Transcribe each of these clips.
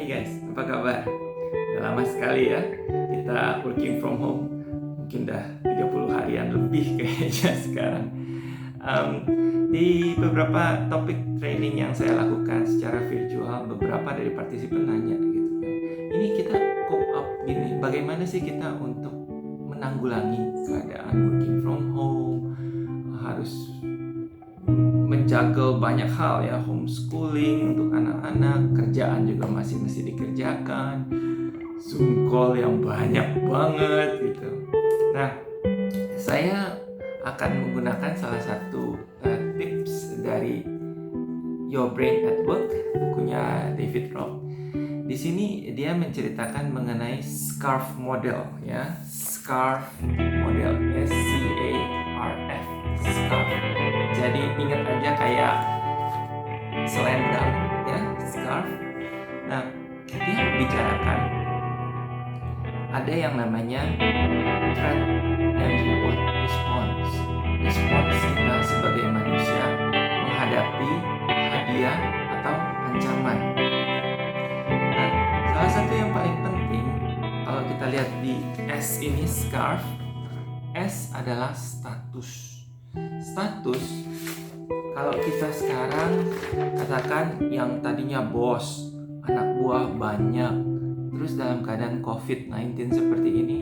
guys, apa kabar? Udah lama sekali ya kita working from home. Mungkin udah 30 harian lebih kayaknya sekarang. Di beberapa topik training yang saya lakukan secara virtual, beberapa dari partisipan nanya gitu kan, ini kita cope up gini, bagaimana sih kita untuk menanggulangi keadaan working from home, harus menjaga banyak hal ya, homeschooling untuk anak-anak, kerjaan juga masih mesti dikerjakan, Zoom call yang banyak banget gitu. Nah, saya akan menggunakan salah satu tips dari Your Brain at Work, bukunya David Robb. Di sini dia menceritakan mengenai SCARF model ya, SCARF model, SCARF, SCARF. Jadi ingat aja kayak selendang ya, scarf. Nah, dia bicarakan ada yang namanya threat and reward response. Respons kita sebagai manusia menghadapi hadiah atau ancaman. Nah, salah satu yang paling penting kalau kita lihat di S ini, scarf, S adalah status. Status, kalau kita sekarang katakan yang tadinya bos, anak buah banyak, terus dalam keadaan COVID-19 seperti ini,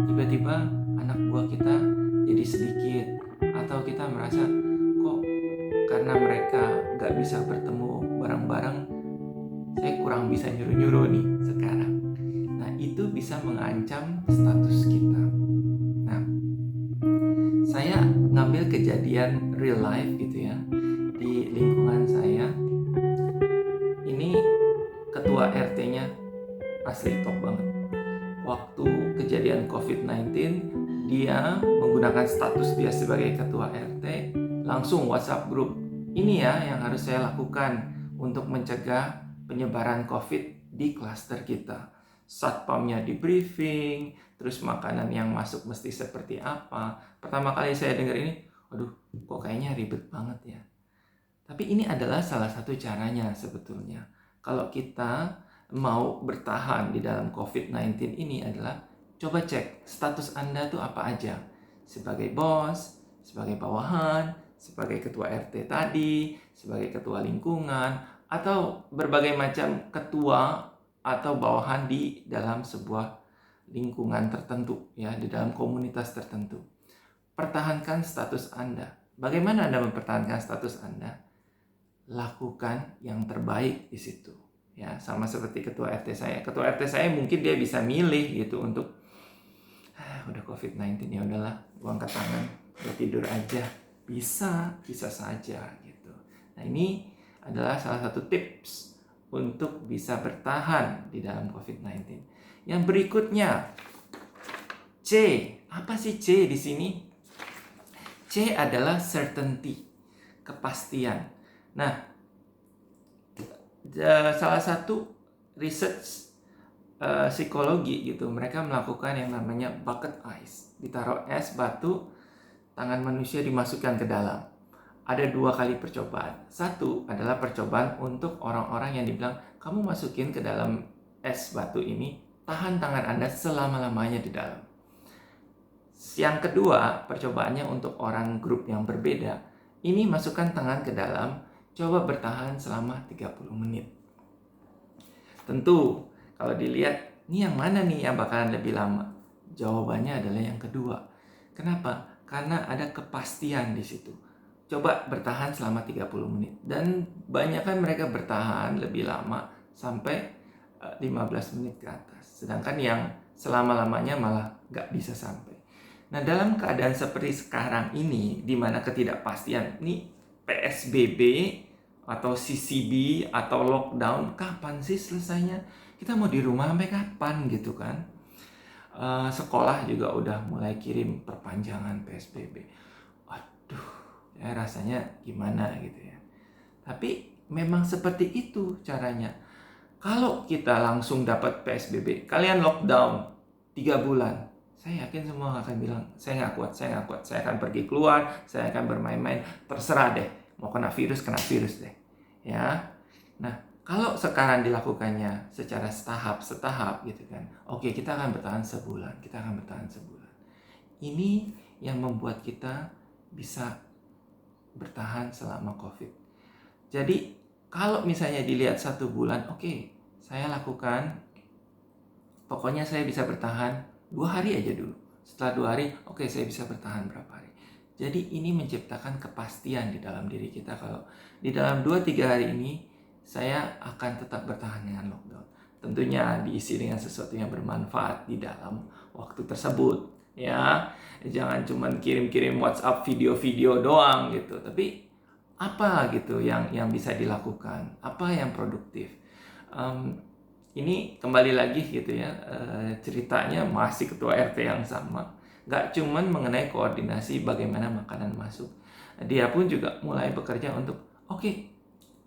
tiba-tiba anak buah kita jadi sedikit, atau kita merasa kok karena mereka gak bisa bertemu bareng-bareng, saya kurang bisa nyuruh-nyuruh nih sekarang. Nah, itu bisa mengancam status kita. Nah, saya ngambil kejadian real life gitu ya, di lingkungan saya. Ini ketua RT-nya asli top banget. Waktu kejadian COVID-19, dia menggunakan status dia sebagai ketua RT, langsung WhatsApp grup. Ini ya yang harus saya lakukan untuk mencegah penyebaran COVID di klaster kita. Satpamnya di briefing, terus makanan yang masuk mesti seperti apa. Pertama kali saya dengar ini, aduh kok kayaknya ribet banget ya. Tapi ini adalah salah satu caranya sebetulnya. Kalau kita mau bertahan di dalam COVID-19 ini adalah coba cek status Anda tuh apa aja. Sebagai bos, sebagai bawahan, sebagai ketua RT tadi, sebagai ketua lingkungan, atau berbagai macam ketua atau bawahan di dalam sebuah lingkungan tertentu ya, di dalam komunitas tertentu. Pertahankan status Anda. Bagaimana Anda mempertahankan status Anda? Lakukan yang terbaik di situ. Ya, sama seperti ketua RT saya. Ketua RT saya mungkin dia bisa milih gitu untuk udah COVID-19 ya udahlah, gua angkat tangan, udah tidur aja. Bisa saja gitu. Nah, ini adalah salah satu tips untuk bisa bertahan di dalam COVID-19. Yang berikutnya, C. Apa sih C di sini? C adalah certainty, kepastian. Nah, salah satu research psikologi gitu, mereka melakukan yang namanya bucket ice. Ditaruh es batu, tangan manusia dimasukkan ke dalam. Ada 2 kali percobaan. Satu adalah percobaan untuk orang-orang yang dibilang, kamu masukin ke dalam es batu ini, tahan tangan Anda selama-lamanya di dalam. Yang kedua, percobaannya untuk orang grup yang berbeda. Ini masukkan tangan ke dalam, coba bertahan selama 30 menit. Tentu, kalau dilihat, ini yang mana nih yang bakalan lebih lama? Jawabannya adalah yang kedua. Kenapa? Karena ada kepastian di situ. Coba bertahan selama 30 menit. Dan banyak kan mereka bertahan lebih lama sampai 15 menit ke atas. Sedangkan yang selama-lamanya malah gak bisa sampai. Nah, dalam keadaan seperti sekarang ini, di mana ketidakpastian, ini PSBB atau CCB atau lockdown, kapan sih selesainya? Kita mau di rumah sampai kapan gitu kan? Sekolah juga udah mulai kirim perpanjangan PSBB. Aduh, ya rasanya gimana gitu ya. Tapi memang seperti itu caranya. Kalau kita langsung dapat PSBB, kalian lockdown 3 bulan, saya yakin semua akan bilang, saya nggak kuat, saya akan pergi keluar, saya akan bermain-main, terserah deh, mau kena virus deh, ya. Nah, Kalau sekarang dilakukannya secara setahap gitu kan, oke, kita akan bertahan sebulan, Ini yang membuat kita bisa bertahan selama COVID. Jadi kalau misalnya dilihat 1 bulan, oke, saya lakukan, pokoknya saya bisa bertahan 2 hari aja dulu. Setelah 2 hari, oke, saya bisa bertahan berapa hari. Jadi ini menciptakan kepastian di dalam diri kita, kalau di dalam 2-3 hari ini saya akan tetap bertahan dengan lockdown. Tentunya diisi dengan sesuatu yang bermanfaat di dalam waktu tersebut, ya. Jangan cuma kirim-kirim WhatsApp video-video doang gitu, tapi apa gitu yang bisa dilakukan, apa yang produktif. Ini kembali lagi gitu ya, ceritanya masih ketua RT yang sama. Gak cuman mengenai koordinasi bagaimana makanan masuk, dia pun juga mulai bekerja untuk, oke,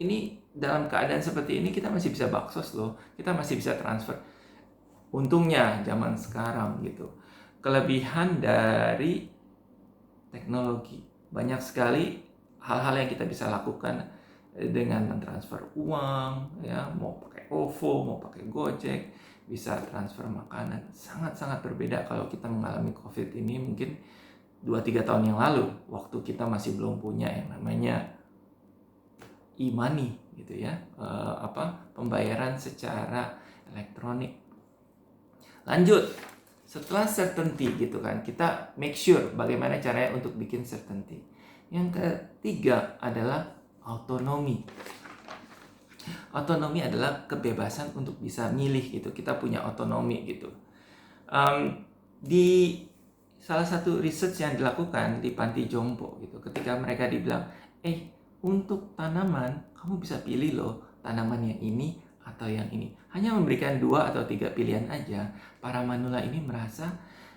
ini dalam keadaan seperti ini kita masih bisa baksos loh, kita masih bisa transfer. Untungnya zaman sekarang gitu, kelebihan dari teknologi, banyak sekali hal-hal yang kita bisa lakukan dengan mentransfer uang, ya, mau pakai OVO, mau pakai Gojek, bisa transfer makanan. Sangat-sangat berbeda kalau kita mengalami COVID ini mungkin 2-3 tahun yang lalu, waktu kita masih belum punya yang namanya e-money gitu ya, pembayaran secara elektronik. Lanjut, setelah certainty gitu kan, kita make sure bagaimana caranya untuk bikin certainty. Yang ketiga adalah autonomi. Autonomi adalah kebebasan untuk bisa milih gitu. Kita punya otonomi gitu. Di salah satu research yang dilakukan di panti jompo gitu, ketika mereka dibilang, untuk tanaman kamu bisa pilih loh, tanaman yang ini atau yang ini. Hanya memberikan 2 atau 3 pilihan aja, para manula ini merasa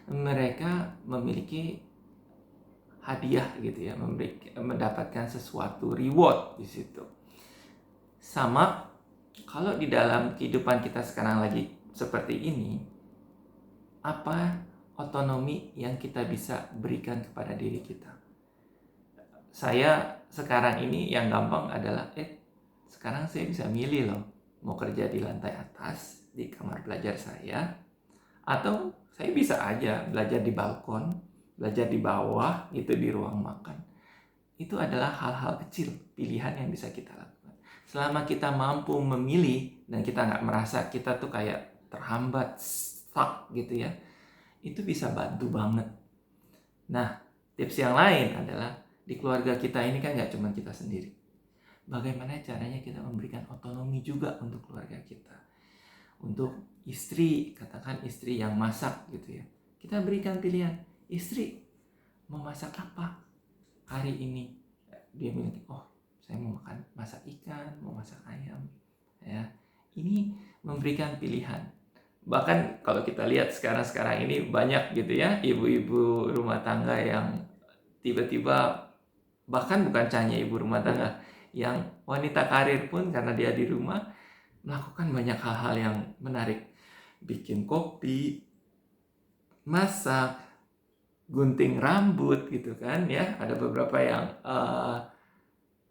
mereka memiliki hadiah gitu ya, mendapatkan sesuatu reward di situ. Sama kalau di dalam kehidupan kita sekarang lagi seperti ini, apa otonomi yang kita bisa berikan kepada diri kita? Saya sekarang ini yang gampang adalah, sekarang saya bisa milih loh, mau kerja di lantai atas di kamar belajar saya, atau saya bisa aja belajar di balkon, belajar di bawah gitu di ruang makan. Itu adalah hal-hal kecil, pilihan yang bisa kita lakukan. Selama kita mampu memilih dan kita nggak merasa kita tuh kayak terhambat, stuck gitu ya, itu bisa bantu banget. Nah, tips yang lain adalah di keluarga kita ini kan nggak cuma kita sendiri. Bagaimana caranya kita memberikan otonomi juga untuk keluarga kita. Untuk istri, katakan istri yang masak gitu ya, kita berikan pilihan, istri mau masak apa hari ini. Dia bilang, saya mau masak ikan, mau masak ayam, ya. Ini memberikan pilihan. Bahkan kalau kita lihat sekarang ini banyak gitu ya, ibu-ibu rumah tangga yang tiba-tiba, bahkan bukan hanya ibu rumah tangga, yang wanita karir pun karena dia di rumah melakukan banyak hal-hal yang menarik. Bikin kopi, masak, gunting rambut gitu kan ya. Ada beberapa yang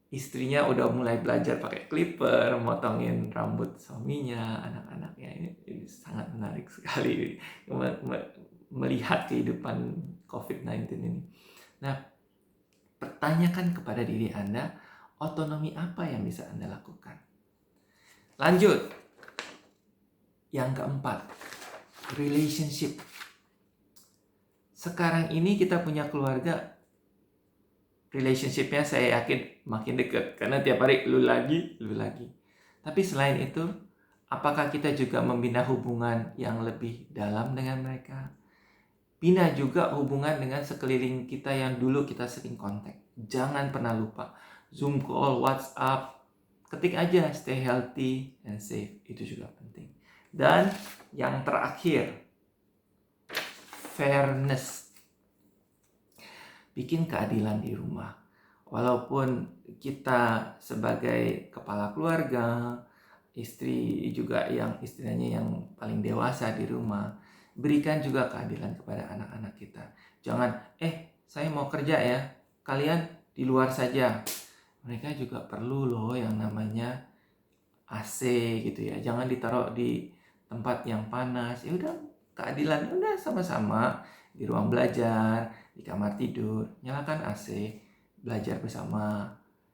istrinya udah mulai belajar pakai clipper, motongin rambut suaminya, anak-anaknya. Ini sangat menarik sekali melihat kehidupan COVID-19 ini. Nah, pertanyakan kepada diri Anda, otonomi apa yang bisa Anda lakukan? Lanjut. Yang keempat, relationship. Sekarang ini kita punya keluarga, relationship-nya saya yakin makin dekat. Karena tiap hari lu lagi. Tapi selain itu, apakah kita juga membina hubungan yang lebih dalam dengan mereka? Bina juga hubungan dengan sekeliling kita yang dulu kita sering kontak. Jangan pernah lupa. Zoom call, WhatsApp, ketik aja stay healthy and safe. Itu juga penting. Dan yang terakhir, fairness. Bikin keadilan di rumah. Walaupun kita sebagai kepala keluarga, istri juga yang istilahnya yang paling dewasa di rumah, berikan juga keadilan kepada anak-anak kita. Jangan, saya mau kerja ya, kalian di luar saja. Mereka juga perlu loh yang namanya AC gitu ya. Jangan ditaruh di tempat yang panas. Ya udah, keadilan udah sama-sama di ruang belajar, di kamar tidur, nyalakan AC, belajar bersama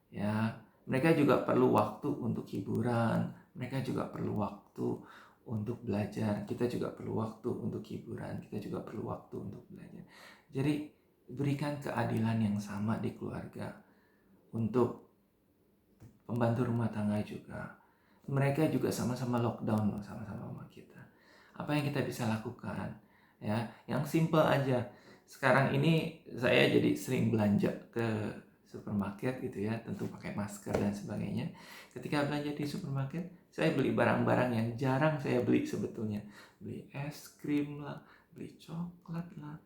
ya. Mereka juga perlu waktu untuk hiburan, mereka juga perlu waktu untuk belajar, kita juga perlu waktu untuk hiburan, kita juga perlu waktu untuk belajar. Jadi berikan keadilan yang sama di keluarga. Untuk pembantu rumah tangga juga, mereka juga sama-sama lockdown loh, sama-sama sama kita. Apa yang kita bisa lakukan ya, yang simple aja. Sekarang ini saya jadi sering belanja ke supermarket gitu ya, tentu pakai masker dan sebagainya. Ketika belanja di supermarket, saya beli barang-barang yang jarang saya beli sebetulnya. Beli es krim lah, beli coklat lah,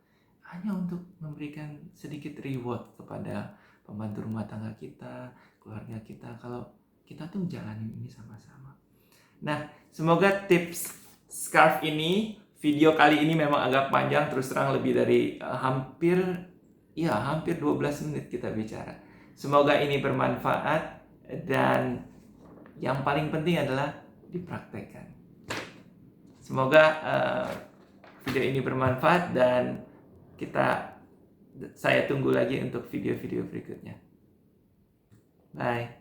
hanya untuk memberikan sedikit reward kepada pembantu rumah tangga kita, keluarga kita, kalau kita tuh jalanin ini sama-sama. Nah, semoga tips scarf ini, video kali ini memang agak panjang, terus terang lebih dari hampir 12 menit kita bicara. Semoga ini bermanfaat, dan yang paling penting adalah dipraktekkan. Semoga video ini bermanfaat, dan saya tunggu lagi untuk video-video berikutnya. Bye.